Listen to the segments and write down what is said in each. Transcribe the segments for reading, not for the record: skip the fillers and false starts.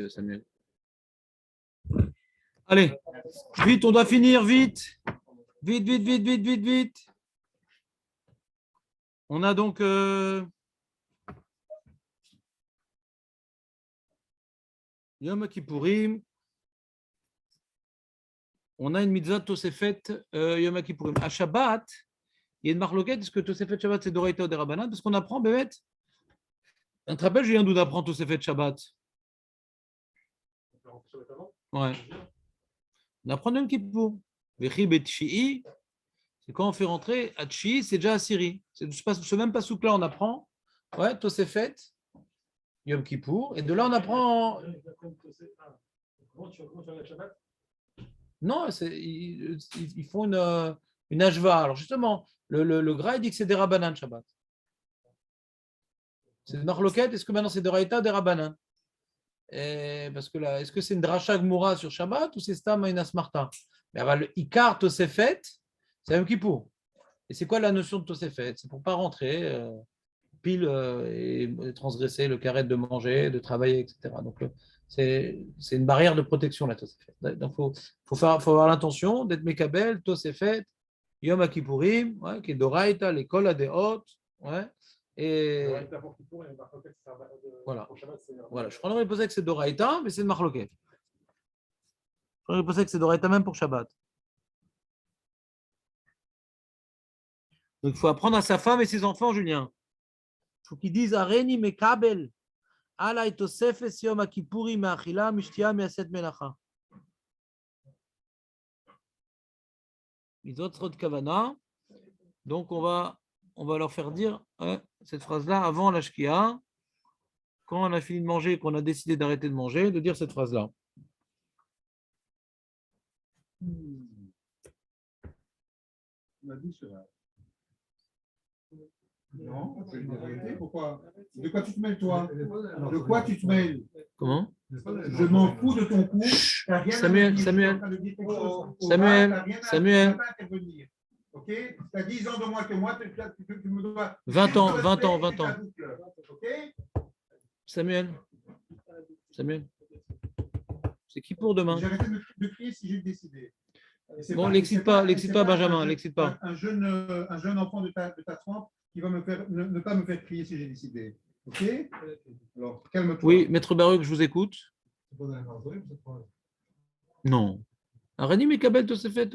Samuel. Allez, vite, on doit finir, vite. Vite, vite, vite, vite, vite, vite. On a donc Yom Kippourim. On a une mitzvah Tosefet Yom Kippourim. À Shabbat, il y a une marloquette. Est-ce que Tosefet Shabbat c'est Doraita ou des Rabbanan? Parce qu'on apprend, Bémet. Tu te rappelles, Julien, d'où d'apprendre Tosefet Shabbat? Ouais. On apprend Yom Kippour. Vechi betchi'i, c'est quand on fait rentrer à Tchi, c'est déjà à Syrie. C'est ce même pasouk-là, on apprend. Ouais, Tosefet Yom Kippour. Et de là, on apprend. Non, ils font une ashva. Alors justement, le Gra il dit que c'est des Rabbanan Shabbat. C'est une marloquette. Est-ce que maintenant c'est des Raïta ou des Rabbanan? Parce que là, est-ce que c'est une dracha gmoura sur Shabbat ou c'est stam une asmarta? Mais le Ikar Tosefet, c'est Yom Kippour. Et c'est quoi la notion de Tosefet? C'est pour ne pas rentrer pile et transgresser le carré de manger, de travailler, etc. Donc c'est une barrière de protection la Tosefet. Donc faut avoir l'intention d'être Mekabel, Tosefet, Yom Kippourim, ouais, qui est Doraita, l'école à des hôtes, ouais. Et voilà. Je crois poser que c'est Doraita, mais c'est une marloquette. Je crois poser que c'est Doraita même pour Shabbat. Donc il faut apprendre à sa femme et ses enfants, Julien. Il faut qu'ils disent Areni Mekabel, Alay Tosefes Yom Kippourim Me'achila Mishtia Me'aset Melacha. Ils ont trop de kavana. Donc on va leur faire dire cette phrase-là avant la shkia. Quand on a fini de manger et qu'on a décidé d'arrêter de manger, de dire cette phrase-là. On a dit cela. Non, c'est une vérité. Pourquoi? De quoi tu te mêles, toi? De quoi tu te mêles? Comment? Je m'en fous de ton coup. Samuel. Ok? Tu as 10 ans de moins que moi, tu me dois. 20 ans. Ok? Samuel. C'est qui pour demain? J'ai arrêté de crier si j'ai décidé. Bon, l'excite pas, Benjamin, l'excite pas. Un jeune enfant de ta trempe qui va ne pas me faire crier si j'ai décidé. Ok? Alors, calme-toi. Oui, Maître Baruch, je vous écoute. Non. Arani Mekabel Tosefet.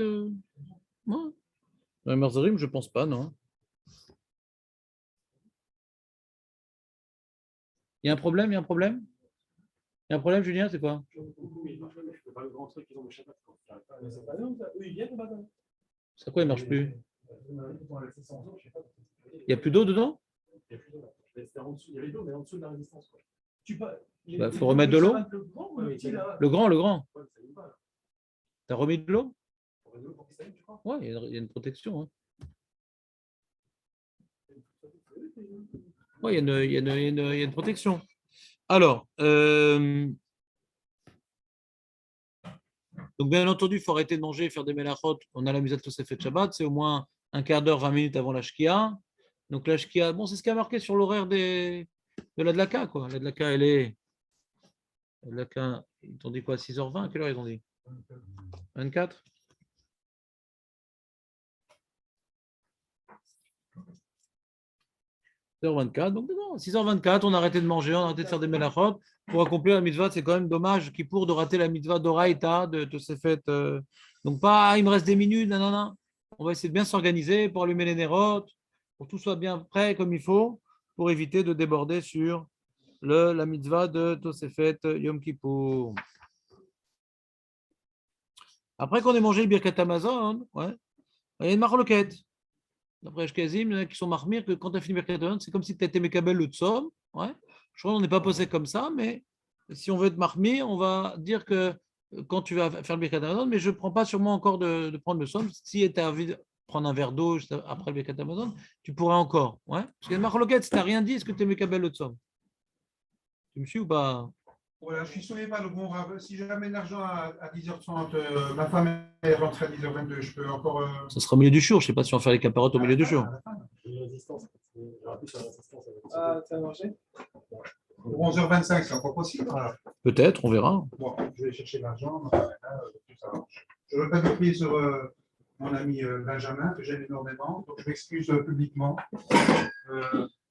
Non. Dans Merzerim, je pense pas, non. Il y a un problème, Julien, c'est quoi? C'est quoi, il ne marche plus? Il n'y a plus d'eau dedans? Il y avait de l'eau, mais en dessous de la résistance. Il faut remettre de l'eau? Le grand. Tu as remis de l'eau? Oui, il y a une protection. Hein. Oui, il y a une protection. Alors, donc bien entendu, il faut arrêter de manger et faire des melachot. On a la misat Tosefet Shabbat, c'est au moins un quart d'heure, 20 minutes avant la shkia. Donc la shkia, bon, c'est ce qui a marqué sur l'horaire de la dlaka, quoi. La dlaka, elle est. La dlaka, ils t'ont dit quoi, 6h20? À quelle heure ils ont dit? 24? Donc non, 6h24, on a arrêté de manger, on a arrêté de faire des melachot pour accomplir la mitzvah. C'est quand même dommage pour de rater la mitzvah d'Oraïta, de Tosefet. Donc pas, il me reste des minutes, non. On va essayer de bien s'organiser pour allumer les nérotes, pour que tout soit bien prêt comme il faut, pour éviter de déborder sur la mitzvah de Tosefet Yom Kippour. Après qu'on ait mangé le Birkat Amazon, ouais, il y a une marloquette. D'après Ashkezim, il y en a qui sont marmir que quand tu as fini Birkat Amazon, c'est comme si tu étais Mekabel le Tzom. Ouais. Je crois qu'on n'est pas posé comme ça, mais si on veut être marmir, on va dire que quand tu vas faire le Birkat Amazon, mais je ne prends pas sûrement encore de prendre le Tzom. Si tu as envie de prendre un verre d'eau après le Birkat Amazon, tu pourrais encore. Ouais. Parce qu'il y a une marloquette, si tu n'as rien dit, est-ce que tu es Mekabel le Tzom? Tu me suis ou pas? Voilà, je suis sauvé par le bon Rav. Si j'amène l'argent à 10h30, ma femme est rentrée à 10h22, je peux encore. Ça sera au milieu du jour. Je ne sais pas si on va faire les caparottes au milieu du jour. Ah, ça a marché? Pour 11h25, c'est encore possible. Peut-être, on verra. Bon, je vais chercher l'argent. Tout ça. Je ne veux pas me prier sur mon ami Benjamin, que j'aime énormément, donc je m'excuse publiquement.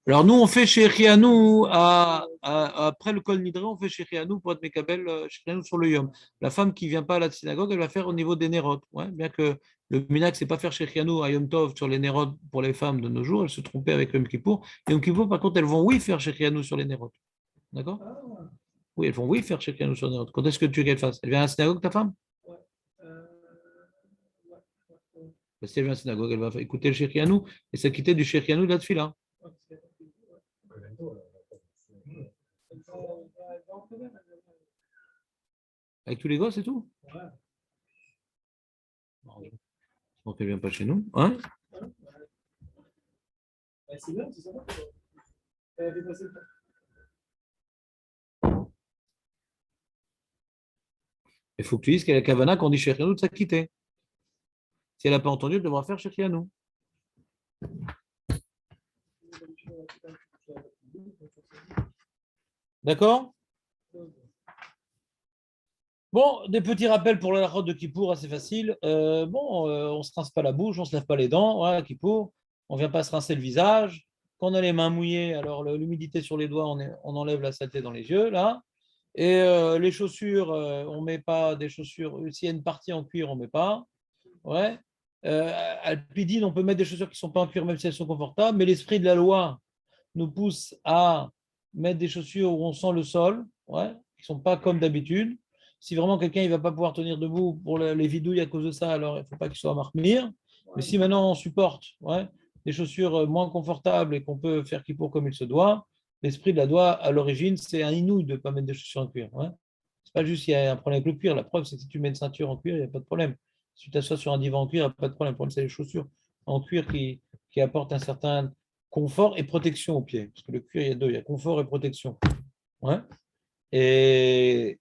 Alors nous, on fait chez Rianou, après le Kol Nidre, on fait chez Rianou pour être Mekabel, chez Rianou sur le Yom. La femme qui ne vient pas à la synagogue, elle va faire au niveau des Nérot. Ouais, bien que le Minak, c'est pas faire chez Rianou à Yom Tov sur les Nérot pour les femmes de nos jours, elle se trompait avec Yom Kippour. Et Yom Kippour, par contre, elles vont oui faire chez Rianou sur les Nérot. D'accord? Oui, elles vont oui faire chez Rianou sur les Nérot. Quand est-ce que tu veux qu'elle fasse? Elle vient à la synagogue, ta femme? Bah, si elle vient à la synagogue, elle va écouter le Cheikh Yanou et s'acquitter du Cheikh Yanou de la Tfila. Avec tous les gosses et tout? Donc elle vient pas chez nous. Hein? Il faut que tu dises qu'elle a Kavana qu'on dit Cheikh Yanou de s'acquitter. Si elle n'a pas entendu, elle devra faire Cheikh Yanou. D'accord? Bon, des petits rappels pour la route de Kippour, assez facile. On ne se rince pas la bouche, on ne se lave pas les dents, voilà, Kippour. On ne vient pas se rincer le visage. Quand on a les mains mouillées, alors l'humidité sur les doigts, on enlève la saleté dans les yeux, là. Et les chaussures, on ne met pas des chaussures. S'il y a une partie en cuir, on ne met pas. Ouais. Alpidine, on peut mettre des chaussures qui ne sont pas en cuir, même si elles sont confortables, mais l'esprit de la loi nous pousse à mettre des chaussures où on sent le sol, ouais, qui ne sont pas comme d'habitude. Si vraiment quelqu'un ne va pas pouvoir tenir debout pour les vidouilles à cause de ça, alors il ne faut pas qu'il soit à marmire. Mais si maintenant on supporte, ouais, des chaussures moins confortables et qu'on peut faire kippour comme il se doit, l'esprit de la loi, à l'origine, c'est un inouï de ne pas mettre des chaussures en cuir. Ouais. Ce n'est pas juste qu'il y a un problème avec le cuir. La preuve, c'est que si tu mets une ceinture en cuir, il n'y a pas de problème. Si tu t'assois sur un divan en cuir, il n'y a pas de problème. Le problème, c'est les chaussures en cuir qui apportent un certain confort et protection aux pieds. Parce que le cuir, il y a deux, il y a confort et protection. Ouais. Et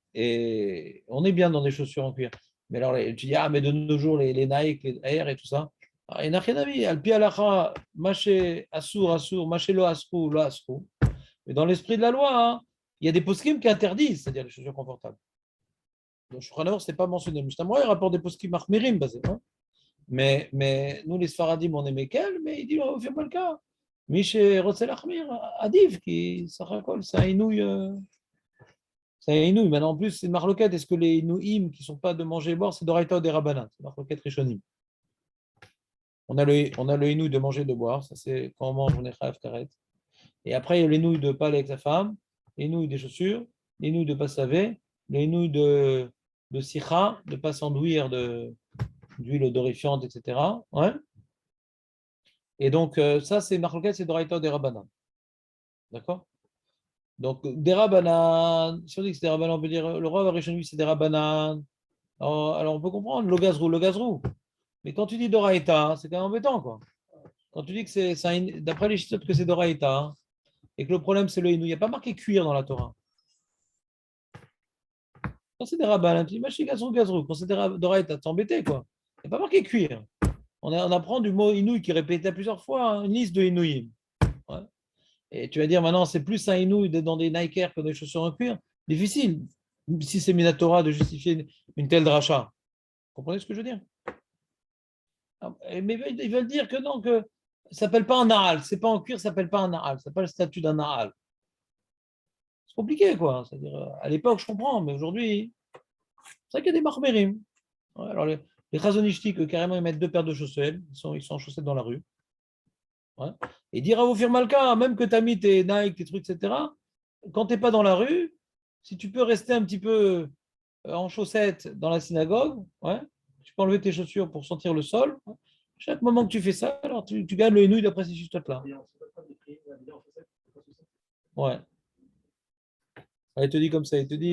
on est bien dans des chaussures en cuir. Mais alors, tu dis, ah, mais de nos jours, les Nike, les Air et tout ça, il n'y a rien à dire. Al pi alacha, maché, assour, maché lo asrou, lo asrou. Mais dans l'esprit de la loi, hein, il y a des poskim qui interdisent, c'est-à-dire les chaussures confortables. Donc, Shulchan Aruch, ce n'est pas mentionné. Justement, il rapporte des poskim marmirim, basés. Hein. Mais nous, les Sfaradim, on aimait quel, mais il dit, on ne fait pas le cas. Miché Rotsel Achmir, Adiv, qui s'arracole, c'est un inouï. C'est un inouï. Maintenant, en plus, c'est une marloquette. Est-ce que les inouïm qui ne sont pas de manger et boire, c'est d'Oraita ou des Rabbanan? C'est une marloquette rishonim. On a le inouï de manger et de boire. Ça, c'est quand on mange, on est chayaf karet. Et après, il y a l'inouï de parler avec sa femme, l'inouï des chaussures, l'inouï de ne pas se laver, l'inouï de sikha, de ne pas s'endouir d'huile odorifiante, etc. Ouais. Et donc, ça, c'est marloquette, c'est d'Oraita ou des Rabbanan. D'accord? Donc, des Rabbanan, si on dit que c'est des Rabbanan, on peut dire le roi Varishon, c'est des Rabbanan. Alors, on peut comprendre le gazrou. Mais quand tu dis Doraïta, c'est quand même embêtant, quoi. Quand tu dis que d'après les chitotes que c'est Doraïta, et que le problème c'est le Inou, il n'y a pas marqué cuir dans la Torah. Quand c'est des Rabbanan, tu dis Machi gazrou. Quand c'est des Doraïta, t'es embêté, quoi. Il n'y a pas marqué cuir. On apprend du mot Inouï qui est répété plusieurs fois, hein, une liste de Inouïm. Ouais. Et tu vas dire maintenant, c'est plus un Inouï dans des Nike que des chaussures en cuir. Difficile, si c'est Minatora, de justifier une telle dracha. Vous comprenez ce que je veux dire? Mais ils veulent dire que non, que ça s'appelle pas un Nahal. C'est pas en cuir, ça s'appelle pas un Nahal. Ça n'a pas le statut d'un Nahal. C'est compliqué, quoi. C'est-à-dire, à l'époque, je comprends, mais aujourd'hui, c'est vrai qu'il y a des marmérim. Ouais, alors, les chazonishtiques, carrément, ils mettent deux paires de chaussettes. Ils sont en chaussettes dans la rue. Ouais. Et dire à vos firmes Malka, même que tu as mis tes Nike, tes trucs, etc., quand tu n'es pas dans la rue, si tu peux rester un petit peu en chaussettes dans la synagogue, ouais, tu peux enlever tes chaussures pour sentir le sol. Ouais. Chaque moment que tu fais ça, alors tu gagnes le henouille d'après ces chaussures-là. Ouais. Elle te dit comme ça, elle te dit